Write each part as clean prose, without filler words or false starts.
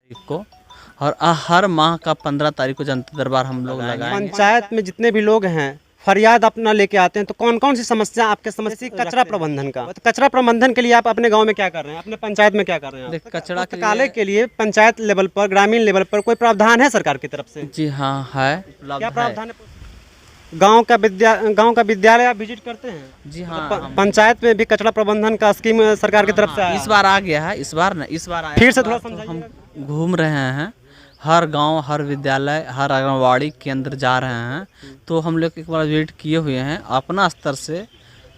तारीख को और हर माह का 15 तारीख को जनता दरबार हम लोग लगाएंगे। पंचायत में जितने भी लोग हैं फरियाद अपना लेके आते हैं, तो कौन कौन सी समस्या आपके समस्या? कचरा प्रबंधन का, तो कचरा प्रबंधन के लिए आप अपने गांव में क्या कर रहे हैं, अपने पंचायत में क्या कर रहे हैं? देख, कचरा के पुस्तकालय के लिए पंचायत लेवल पर, ग्रामीण लेवल पर कोई प्रावधान है सरकार की तरफ से? जी हाँ है, क्या प्रावधान है? गांव का विद्यालय आप विजिट करते हैं? जी हाँ, तो पंचायत में भी कचरा प्रबंधन का स्कीम सरकार की तरफ से आया? इस बार आ गया है, इस बार आया। फिर से थोड़ा तो हम समझाइए। घूम रहे हैं, हर गांव, हर विद्यालय, हर आंगनबाड़ी के अंदर जा रहे हैं। तो हम लोग एक बार विजिट किए हुए हैं अपना स्तर से।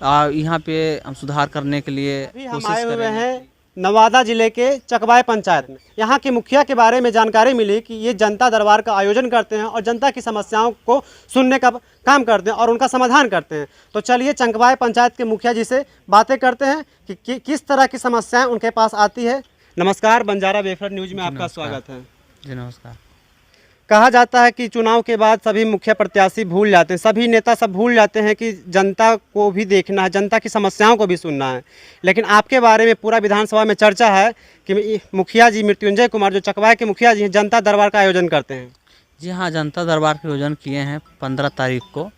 यहाँ पे हम सुधार करने के लिए अभी हम कोशिश आए हुए करेंगे। हैं नवादा जिले के चकवाय पंचायत में। यहाँ के मुखिया के बारे में जानकारी मिली कि ये जनता दरबार का आयोजन करते हैं और जनता की समस्याओं को सुनने का काम करते हैं और उनका समाधान करते हैं। तो चलिए चकवाय पंचायत के मुखिया जी से बातें करते हैं कि किस तरह की समस्याएं उनके पास आती है। नमस्कार, बंजारा वेलफेयर न्यूज में आपका स्वागत है। जी नमस्कार। कहा जाता है कि चुनाव के बाद सभी मुख्य प्रत्याशी भूल जाते हैं, सभी नेता सब भूल जाते हैं कि जनता को भी देखना है, जनता की समस्याओं को भी सुनना है। लेकिन आपके बारे में पूरा विधानसभा में चर्चा है कि मुखिया जी मृत्युंजय कुमार, जो चकवाय के मुखिया जी हैं, जनता दरबार का आयोजन करते हैं। जी हाँ, जनता दरबार के आयोजन किए हैं 15 तारीख को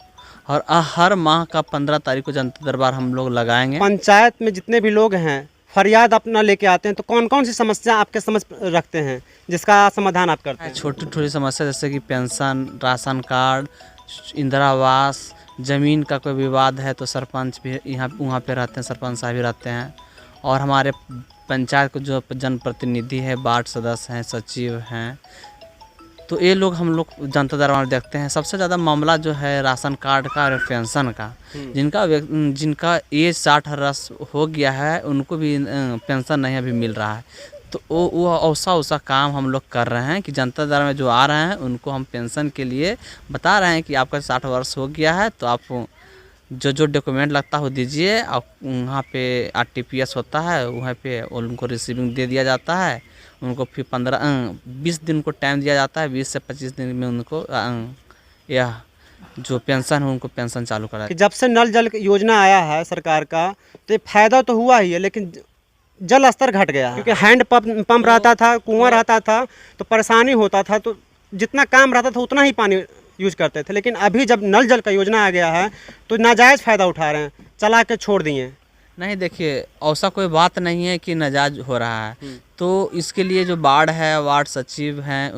और हर माह का 15 तारीख को जनता दरबार हम लोग लगाएंगे। पंचायत में जितने भी लोग हैं फरियाद अपना लेके आते हैं, तो कौन कौन सी समस्या आपके समझ रखते हैं जिसका समाधान आप करते हैं? छोटी छोटी समस्या जैसे कि पेंशन, राशन कार्ड, इंदिरा आवास, ज़मीन का कोई विवाद है तो सरपंच भी यहाँ वहाँ पे रहते हैं, सरपंच साहब भी रहते हैं। और हमारे पंचायत को जो जनप्रतिनिधि है, वार्ड सदस्य हैं, सचिव हैं, तो ये लोग हम लोग जनता दरबार देखते हैं। सबसे ज़्यादा मामला जो है राशन कार्ड का और पेंशन का। जिनका एज 60 वर्ष हो गया है उनको भी पेंशन नहीं अभी मिल रहा है। तो वो ऐसा काम हम लोग कर रहे हैं कि जनता दरबार में जो आ रहे हैं उनको हम पेंशन के लिए बता रहे हैं कि आपका 60 वर्ष हो गया है तो आप जो डॉक्यूमेंट लगता है वो दीजिए। और वहाँ पे RTPS होता है, वहाँ पे उनको रिसीविंग दे दिया जाता है। उनको फिर 20 दिन को टाइम दिया जाता है, 20 से 25 दिन में उनको यह जो पेंशन है उनको पेंशन चालू करा। कि जब से नल जल योजना आया है सरकार का, तो ये फायदा तो हुआ ही है, लेकिन जल स्तर घट गया है। क्योंकि हैंड पंप रहता था, कुआं रहता था, तो परेशानी होता था, तो जितना काम रहता था उतना ही पानी यूज करते थे। लेकिन अभी जब नल जल का योजना आ गया है तो नाजायज़ फ़ायदा उठा रहे हैं, चला के छोड़ दिए। नहीं, देखिए ऐसा कोई बात नहीं है कि नाजायज हो रहा है। तो इसके लिए जो वार्ड है, वार्ड सचिव हैं,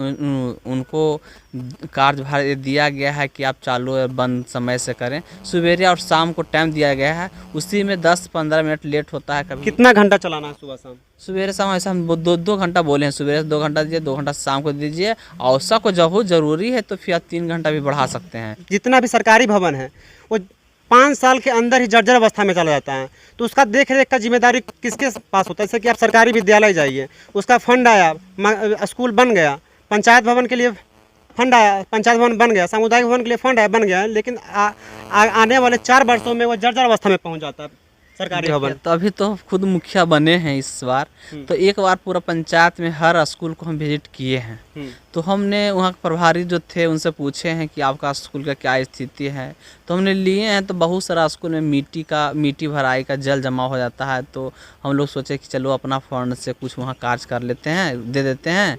उनको कार्यभार दिया गया है कि आप चालू और बंद समय से करें। सवेरे और शाम को टाइम दिया गया है, उसी में 10-15 मिनट लेट होता है। कभी कितना घंटा चलाना है सुबह शाम? सवेरे शाम ऐसा हम 2 घंटा बोले हैं। सवेरे 2 घंटा दीजिए, 2 घंटा शाम को दीजिए। औसा को जब हो ज़रूरी है तो फिर 3 घंटा भी बढ़ा सकते हैं। जितना भी सरकारी भवन है वो 5 साल के अंदर ही जर्जर अवस्था में चला जाता है, तो उसका देख रेख का जिम्मेदारी किसके पास होता है? जैसे कि आप सरकारी विद्यालय जाइए, उसका फंड आया, स्कूल बन गया, पंचायत भवन के लिए फंड आया, पंचायत भवन बन गया, सामुदायिक भवन के लिए फंड आया, बन गया, लेकिन आने वाले 4 वर्षों में वो जर्जर अवस्था में पहुंच जाता है सरकारी भवन। तो अभी तो खुद मुखिया बने हैं इस बार, तो एक बार पूरा पंचायत में हर स्कूल को हम विजिट किए हैं। तो हमने वहाँ के प्रभारी जो थे उनसे पूछे हैं कि आपका स्कूल का क्या स्थिति है। तो हमने लिए हैं, तो बहुत सारा स्कूल में मिट्टी भराई का जल जमा हो जाता है। तो हम लोग सोचे कि चलो अपना फंड से कुछ वहाँ कार्य कर लेते हैं, दे देते हैं।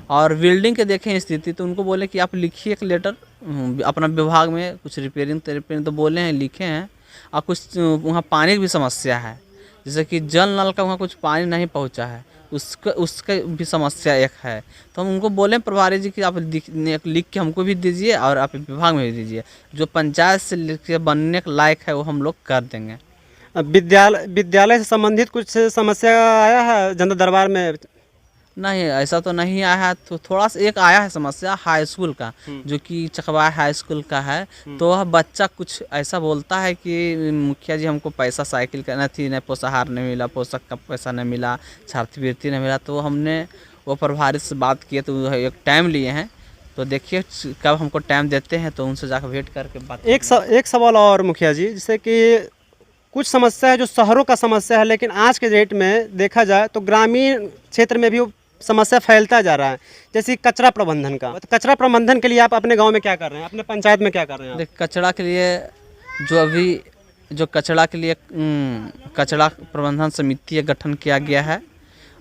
और बिल्डिंग के देखें स्थिति, तो उनको बोले कि आप लिखिए एक लेटर अपना विभाग में, कुछ रिपेयरिंग तो बोले हैं, लिखे हैं। और कुछ वहाँ पानी की भी समस्या है, जैसे कि जल नल का वहाँ कुछ पानी नहीं पहुँचा है, उसका भी समस्या एक है। तो हम उनको बोले प्रभारी जी कि आप लिख के हमको भी दीजिए और आप विभाग में भी दीजिए, जो पंचायत से लिख के बनने के लायक है वो हम लोग कर देंगे। विद्यालय से संबंधित कुछ समस्या आया है जनता दरबार में? नहीं, ऐसा तो नहीं आया है। तो थोड़ा सा एक आया है समस्या हाई स्कूल का, जो कि चकवाय हाई स्कूल का है। तो वह बच्चा कुछ ऐसा बोलता है कि मुखिया जी हमको पैसा साइकिल का नहीं पोषाहार नहीं मिला, पोषक का पैसा नहीं मिला, छात्रवृत्ति नहीं मिला। तो हमने वो प्रभारी से बात किए, तो एक टाइम लिए हैं। तो देखिए कब हमको टाइम देते हैं तो उनसे जाकर वेट करके बात। एक सवाल और मुखिया जी, जैसे कि कुछ समस्या है जो शहरों का समस्या है, लेकिन आज के डेट में देखा जाए तो ग्रामीण क्षेत्र में भी समस्या फैलता जा रहा है, जैसे कचरा प्रबंधन का। तो कचरा प्रबंधन के लिए आप अपने गांव में क्या कर रहे हैं, अपने पंचायत में क्या कर रहे हैं? देख, कचरा के लिए कचरा प्रबंधन समिति का गठन किया गया है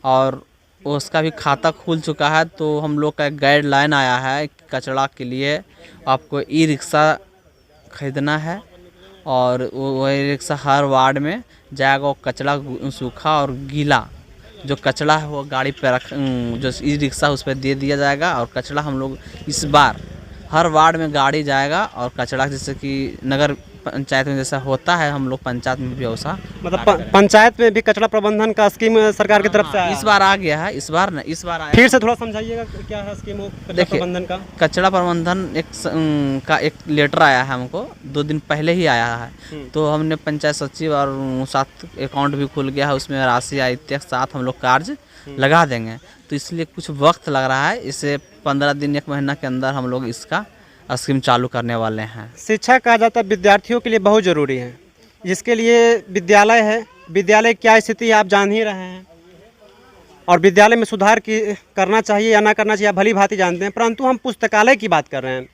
और उसका भी खाता खुल चुका है। तो हम लोग का एक गाइडलाइन आया है कि कचरा के लिए आपको ई रिक्शा खरीदना है और वही रिक्शा हर वार्ड में जाएगा। और कचरा सूखा और गीला जो कचरा है वो गाड़ी पे जो ई रिक्शा उस पर दे दिया जाएगा। और कचरा हम लोग इस बार हर वार्ड में गाड़ी जाएगा और कचरा जैसे कि नगर पंचायत में जैसा होता है हम लोग पंचायत में भी वैसा मतलब पंचायत में भी कचरा प्रबंधन का स्कीम सरकार की तरफ से आया इस बार आ गया है। इस बार आया। फिर से थोड़ा समझाइएगा क्या है स्कीम कचरा प्रबंधन का। कचरा प्रबंधन का एक लेटर आया है हमको 2 दिन पहले ही आया है। तो हमने पंचायत सचिव और साथ अकाउंट भी खुल गया है, उसमें राशि आदित्य के साथ हम लोग कार्य लगा देंगे। तो इसलिए कुछ वक्त लग रहा है, इसे 15 दिन 1 महीना के अंदर हम लोग इसका स्कीम चालू करने वाले हैं। शिक्षा कहा जाता है विद्यार्थियों के लिए बहुत ज़रूरी है, जिसके लिए विद्यालय है। विद्यालय क्या स्थिति है आप जान ही रहे हैं, और विद्यालय में सुधार करना चाहिए या ना करना चाहिए भली भांति जानते हैं। परंतु हम पुस्तकालय की बात कर रहे हैं।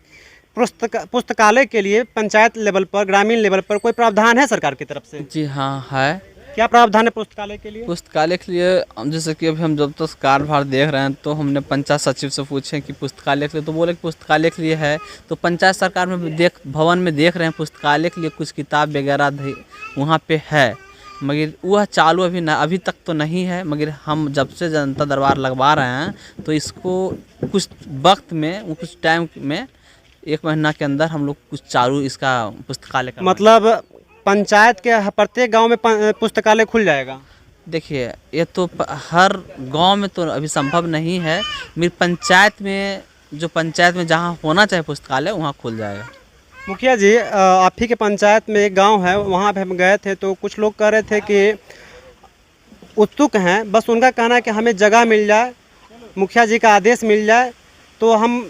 पुस्तकालय के लिए पंचायत लेवल पर, ग्रामीण लेवल पर कोई प्रावधान है सरकार की तरफ से? जी हाँ है। क्या प्रावधान है पुस्तकालय के लिए? पुस्तकालय के लिए जैसे कि अभी हम जब तक कार्यभार देख रहे हैं तो हमने पंचायत सचिव से पूछे कि पुस्तकालय के लिए, तो बोले कि पुस्तकालय के लिए है। तो पंचायत सरकार में भवन में देख रहे हैं पुस्तकालय के लिए कुछ किताब वगैरह वहाँ पे है, मगर वह चालू अभी तक तो नहीं है। मगर हम जब से जनता दरबार लगवा रहे हैं तो इसको कुछ वक्त में, कुछ टाइम में, 1 महीना के अंदर हम लोग कुछ चालू इसका पुस्तकालय का मतलब पंचायत के प्रत्येक गांव में पुस्तकालय खुल जाएगा? देखिए ये तो हर गांव में तो अभी संभव नहीं है। मेरी पंचायत में जहां होना चाहिए पुस्तकालय वहां खुल जाएगा। मुखिया जी, आप ही के पंचायत में एक गांव है, वहां पे हम गए थे तो कुछ लोग कह रहे थे कि उत्सुक हैं, बस उनका कहना है कि हमें जगह मिल जाए, मुखिया जी का आदेश मिल जाए तो हम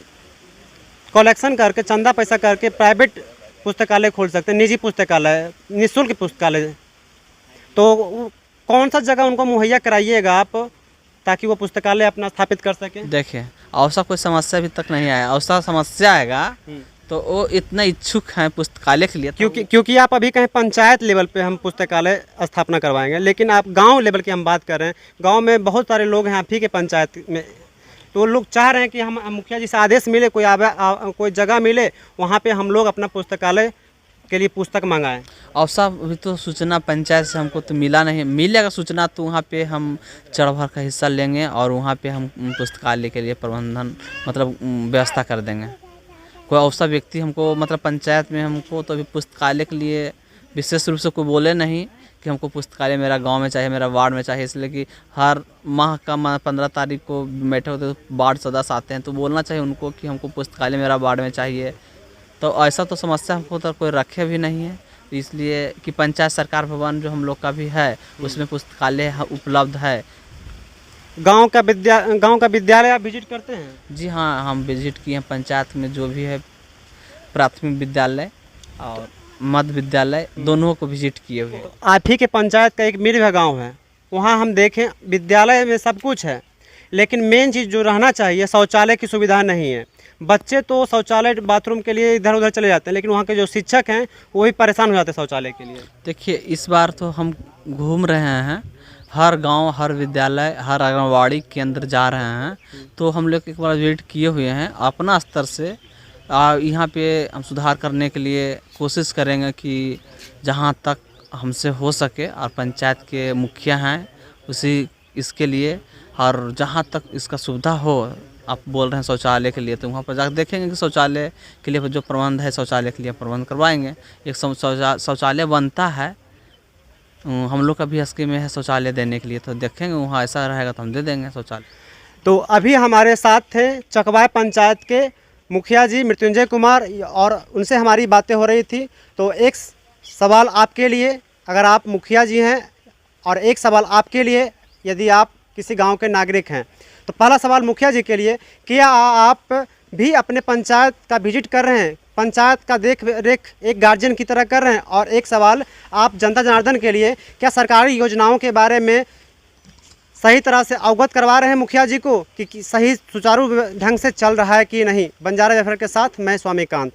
कलेक्शन करके, चंदा पैसा करके प्राइवेट पुस्तकालय खोल सकते हैं, निजी पुस्तकालय, निःशुल्क पुस्तकालय। तो कौन सा जगह उनको मुहैया कराइएगा आप ताकि वो पुस्तकालय अपना स्थापित कर सकें? देखिए ऐसा कोई समस्या अभी तक नहीं आया। ऐसा समस्या आएगा तो वो इतना इच्छुक हैं पुस्तकालय के लिए। क्योंकि आप अभी कहें पंचायत लेवल पे हम पुस्तकालय स्थापना करवाएंगे, लेकिन आप गांव लेवल की हम बात कर रहे हैं। गांव में बहुत सारे लोग हैं आप ही के पंचायत में, तो लोग चाह रहे हैं कि हम मुखिया जी से आदेश मिले, कोई जगह मिले, वहाँ पे हम लोग अपना पुस्तकालय के लिए पुस्तक मंगाएं। और सब अभी तो सूचना पंचायत से हमको तो मिला नहीं, मिलेगा सूचना तो वहाँ पे हम चढ़ भर का हिस्सा लेंगे और वहाँ पे हम पुस्तकालय के लिए प्रबंधन मतलब व्यवस्था कर देंगे। कोई ऐसा व्यक्ति हमको मतलब पंचायत में हमको तो अभी पुस्तकालय के लिए विशेष रूप से कोई बोले नहीं कि हमको पुस्तकालय मेरा गांव में चाहिए, मेरा वार्ड में चाहिए। इसलिए कि हर माह का 15 तारीख को बैठे होते तो वार्ड सदस्य आते हैं, तो बोलना चाहिए उनको कि हमको पुस्तकालय मेरा वार्ड में चाहिए। तो ऐसा तो समस्या हमको तो कोई रखे भी नहीं है, इसलिए कि पंचायत सरकार भवन जो हम लोग का भी है उसमें पुस्तकालय उपलब्ध है। गांव का विद्यालय आप विजिट करते हैं? जी हाँ, हम विजिट किए हैं पंचायत में जो भी है, प्राथमिक विद्यालय और मध्य विद्यालय दोनों को विजिट किए हुए। आप ही के पंचायत का एक मिर्ग गांव है, वहां हम देखें विद्यालय में सब कुछ है, लेकिन मेन चीज़ जो रहना चाहिए शौचालय की सुविधा नहीं है। बच्चे तो शौचालय बाथरूम के लिए इधर उधर चले जाते हैं, लेकिन वहाँ के जो शिक्षक हैं वो भी परेशान हो जाते हैं शौचालय के लिए। देखिए इस बार तो हम घूम रहे हैं, हर गांव, हर विद्यालय, हर आंगनवाड़ी केंद्र जा रहे हैं, तो हम लोग एक बार विजिट किए हुए हैं। अपना स्तर से यहाँ पे हम सुधार करने के लिए कोशिश करेंगे कि जहाँ तक हमसे हो सके, और पंचायत के मुखिया हैं इसके लिए, और जहाँ तक इसका सुविधा हो। आप बोल रहे हैं शौचालय के लिए, तो वहाँ पर जाकर देखेंगे कि शौचालय के लिए जो प्रबंध है शौचालय के लिए प्रबंध करवाएंगे। एक शौचालय बनता है, हम लोग का भी स्कीम में है शौचालय देने के लिए, तो देखेंगे वहाँ ऐसा रहेगा तो हम दे देंगे शौचालय। तो अभी हमारे साथ थे चकवाय पंचायत के मुखिया जी मृत्युंजय कुमार, और उनसे हमारी बातें हो रही थी। तो एक सवाल आपके लिए, अगर आप मुखिया जी हैं, और एक सवाल आपके लिए यदि आप किसी गांव के नागरिक हैं। तो पहला सवाल मुखिया जी के लिए, क्या आप भी अपने पंचायत का विजिट कर रहे हैं, पंचायत का देख रेख एक गार्जियन की तरह कर रहे हैं? और एक सवाल आप जनता जनार्दन के लिए, क्या सरकारी योजनाओं के बारे में सही तरह से अवगत करवा रहे हैं मुखिया जी को कि सही सुचारू ढंग से चल रहा है कि नहीं? बंजारा वेलफेयर के साथ मैं स्वामीकांत।